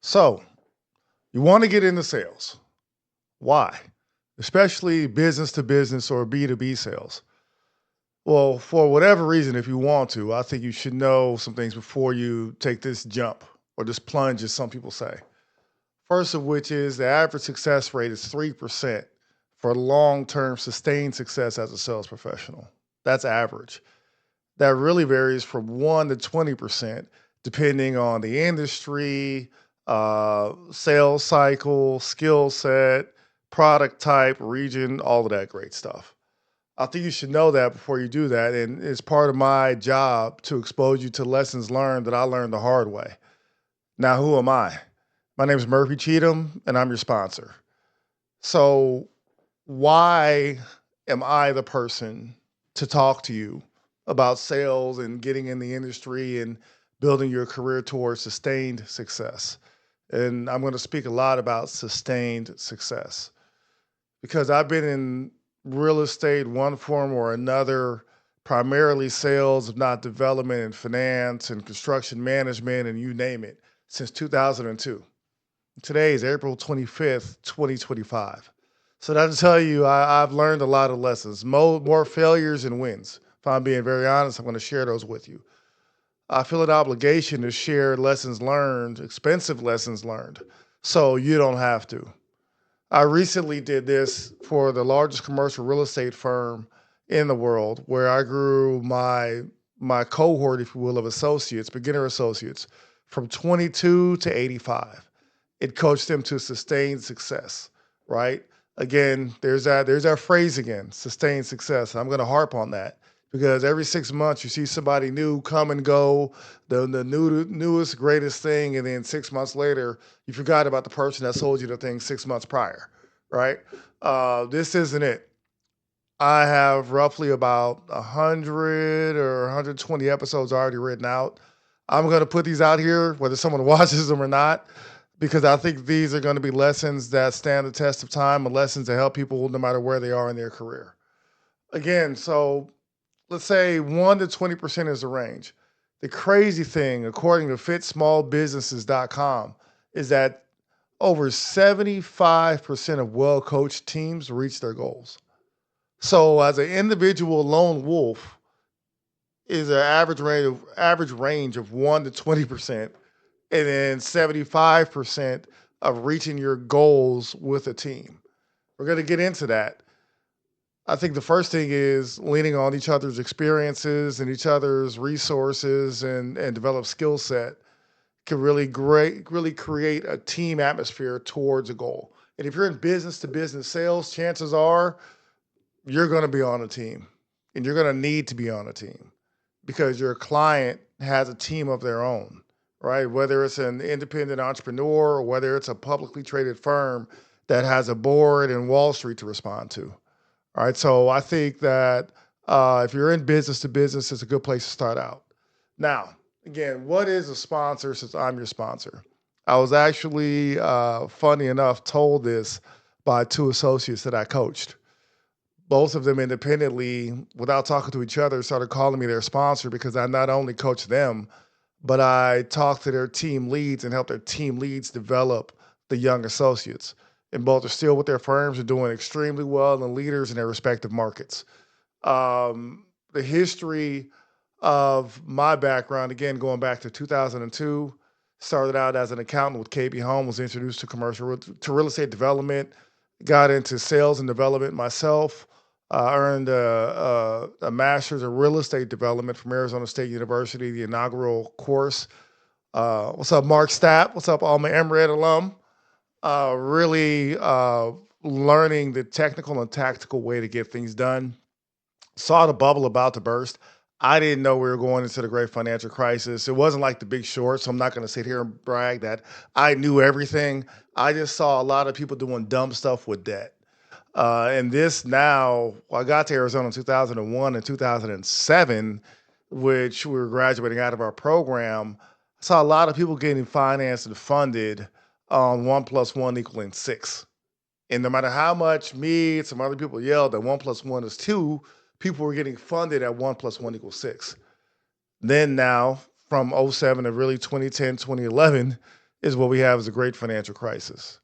So, you want to get into sales. Why? Especially business to business or B2B sales. Well, for whatever reason, if you want to, I think you should know some things before you take this jump or this plunge, as some people say. First of which is the average success rate is 3% for long term sustained success as a sales professional. That's average. That really varies from 1 to 20%, depending on the industry, sales cycle, skill set, product type, region, all of that great stuff. I think you should know that before you do that. And it's part of my job to expose you to lessons learned that I learned the hard way. Now, who am I? My name is Murphy Cheatham, and I'm your sponsor. So, why am I the person to talk to you about sales and getting in the industry and building your career towards sustained success? And I'm going to speak a lot about sustained success because I've been in real estate, one form or another, primarily sales, if not development and finance and construction management, and you name it, since 2002. Today is April 25th, 2025. So that'll tell you I've learned a lot of lessons, more failures and wins. If I'm being very honest, I'm going to share those with you. I feel an obligation to share lessons learned, expensive lessons learned, so you don't have to. I recently did this for the largest commercial real estate firm in the world, where I grew my cohort, if you will, of associates, beginner associates, from 22 to 85. It coached them to sustained success, right? Again, there's that phrase again, sustained success. I'm going to harp on that because every 6 months you see somebody new come and go, the newest greatest thing, and then 6 months later you forgot about the person that sold you the thing 6 months prior, right? This isn't it. I have roughly about 100 or 120 episodes already written out. I'm going to put these out here, whether someone watches them or not, because I think these are going to be lessons that stand the test of time and lessons that help people no matter where they are in their career. Again, so let's say 1 to 20% is the range. The crazy thing, according to fitsmallbusinesses.com, is that over 75% of well coached teams reach their goals. So, as an individual lone wolf, is an average range of 1 to 20%, and then 75% of reaching your goals with a team. We're going to get into that. I think the first thing is leaning on each other's experiences and each other's resources and develop skill set can really create a team atmosphere towards a goal. And if you're in business to business sales, chances are you're going to be on a team and you're going to need to be on a team because your client has a team of their own, right? Whether it's an independent entrepreneur or whether it's a publicly traded firm that has a board and Wall Street to respond to. All right. So I think that if you're in business to business, it's a good place to start out. Now, again, what is a sponsor since I'm your sponsor? I was actually, funny enough, told this by two associates that I coached. Both of them independently, without talking to each other, started calling me their sponsor because I not only coached them, but I talked to their team leads and helped their team leads develop the young associates. And both are still with their firms and doing extremely well and leaders in their respective markets. The history of my background, again, going back to 2002, started out as an accountant with KB Home, was introduced to to real estate development, got into sales and development myself, earned a master's in real estate development from Arizona State University, the inaugural course. What's up, Mark Stapp? What's up, Alma Emred alum? Really learning the technical and tactical way to get things done. Saw the bubble about to burst. I didn't know we were going into the great financial crisis. It wasn't like the big short, so I'm not going to sit here and brag that I knew everything. I just saw a lot of people doing dumb stuff with debt. And this now, well, I got to Arizona in 2001 and 2007, which we were graduating out of our program. I saw a lot of people getting financed and funded on 1 plus 1 equaling 6 And no matter how much me and some other people yelled that 1 plus 1 is 2, people were getting funded at 1 plus 1 equals 6. Then now, from '07 to really 2010, 2011, is what we have is a great financial crisis.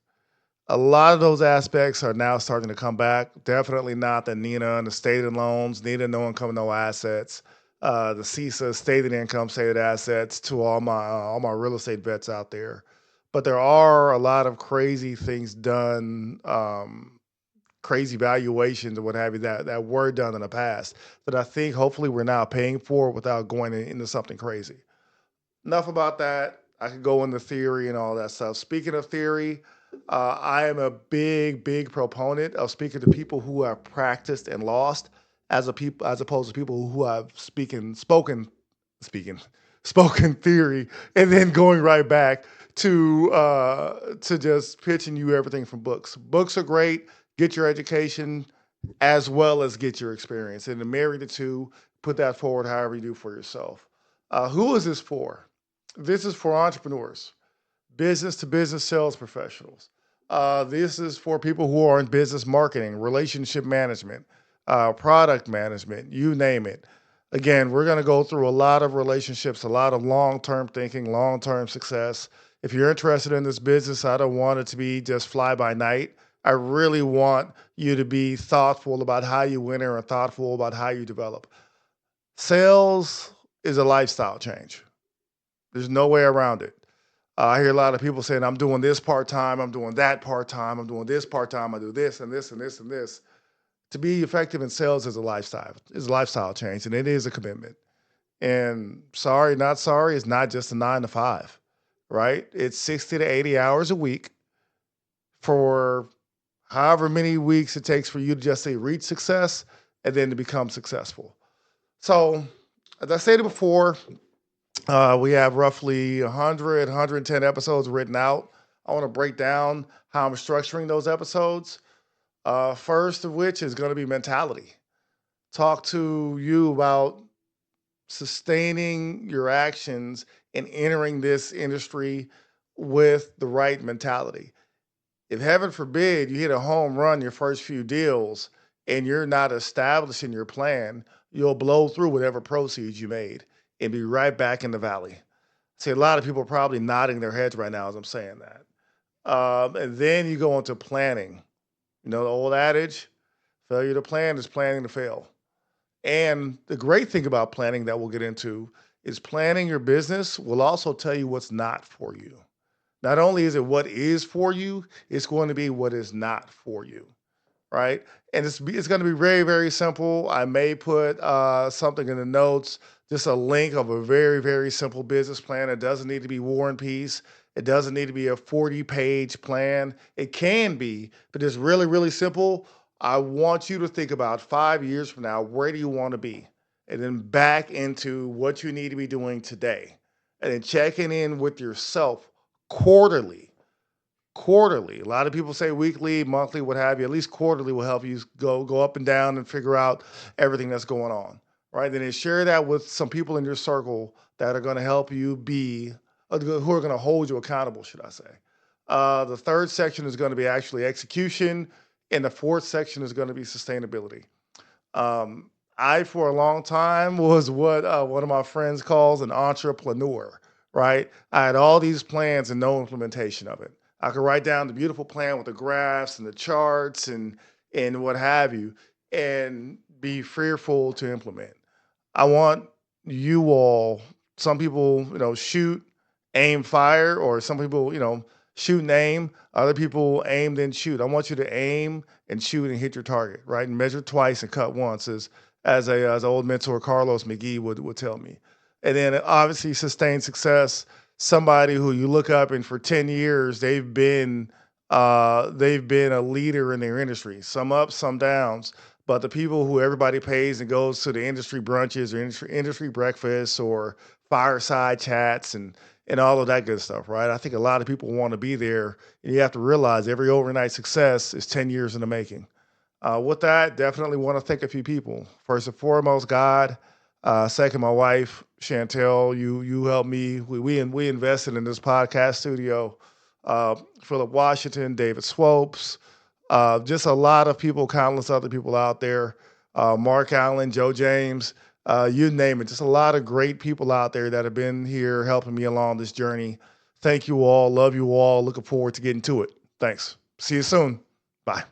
A lot of those aspects are now starting to come back. Definitely not the NINA and the stated loans, NINA no income, no assets, the CISA stated income, stated assets to all my real estate vets out there. But there are a lot of crazy things done, crazy valuations and what have you that were done in the past that I think hopefully we're now paying for without going into something crazy. Enough about that. I could go into theory and all that stuff. Speaking of theory, I am a big proponent of speaking to people who have practiced and lost, as opposed to people who have speaking, spoken theory, and then going right back to just pitching you everything from books. Books are great. Get your education as well as get your experience, and to marry the two, put that forward however you do for yourself. Who is this for? This is for entrepreneurs, business to business sales professionals. This is for people who are in business marketing, relationship management, product management, you name it. Again, we're going to go through a lot of relationships, a lot of long term thinking, long term success. If you're interested in this business, I don't want it to be just fly by night. I really want you to be thoughtful about how you enter and thoughtful about how you develop. Sales is a lifestyle change. There's no way around it. I hear a lot of people saying, I'm doing this part time, I'm doing that part time, I'm doing this part time, I do this and this and this and this. To be effective in sales is a lifestyle change, and it is a commitment. And sorry, not sorry, it's not just a 9 to 5, right? It's 60 to 80 hours a week for however many weeks it takes for you to just say reach success and then to become successful. So, as I stated before, we have roughly 100, 110 episodes written out. I want to break down how I'm structuring those episodes. First of which is going to be mentality. Talk to you about sustaining your actions and entering this industry with the right mentality. If heaven forbid you hit a home run your first few deals and you're not establishing your plan, you'll blow through whatever proceeds you made and be right back in the valley. See, a lot of people are probably nodding their heads right now as I'm saying that. And then you go into planning. You know the old adage, failure to plan is planning to fail. And the great thing about planning that we'll get into is planning your business will also tell you what's not for you. Not only is it what is for you, it's going to be what is not for you, right? And it's going to be very simple. I may put something in the notes, just a link of a very simple business plan. It doesn't need to be War and Peace. It doesn't need to be a 40-page plan. It can be, but it's really simple. I want you to think about 5 years from now, where do you want to be? And then back into what you need to be doing today. And then checking in with yourself quarterly. Quarterly. A lot of people say weekly, monthly, what have you. At least quarterly will help you go up and down and figure out everything that's going on. Right. Then share that with some people in your circle that are going to help you be who are going to hold you accountable, should I say. The third section is going to be actually execution, and the fourth section is going to be sustainability. I, for a long time, was what one of my friends calls an entrepreneur, right? I had all these plans and no implementation of it. I could write down the beautiful plan with the graphs and the charts and what have you, and be fearful to implement. I want you all, some people, shoot, aim, fire, or some people, shoot and aim. Other people aim, then shoot. I want you to aim and shoot and hit your target, right? And measure twice and cut once, as an old mentor Carlos McGee would tell me. And then obviously sustained success, somebody who you look up and for 10 years they've been a leader in their industry, some ups, some downs. But the people who everybody pays and goes to the industry brunches or industry breakfasts or fireside chats and all of that good stuff, right? I think a lot of people want to be there, and you have to realize every overnight success is 10 years in the making. With that, definitely want to thank a few people. First and foremost, God. Second, my wife, Chantel. You helped me. We invested in this podcast studio. Philip Washington, David Swopes, Just a lot of people, countless other people out there. Mark Allen, Joe James, you name it. Just a lot of great people out there that have been here helping me along this journey. Thank you all. Love you all. Looking forward to getting to it. Thanks. See you soon. Bye.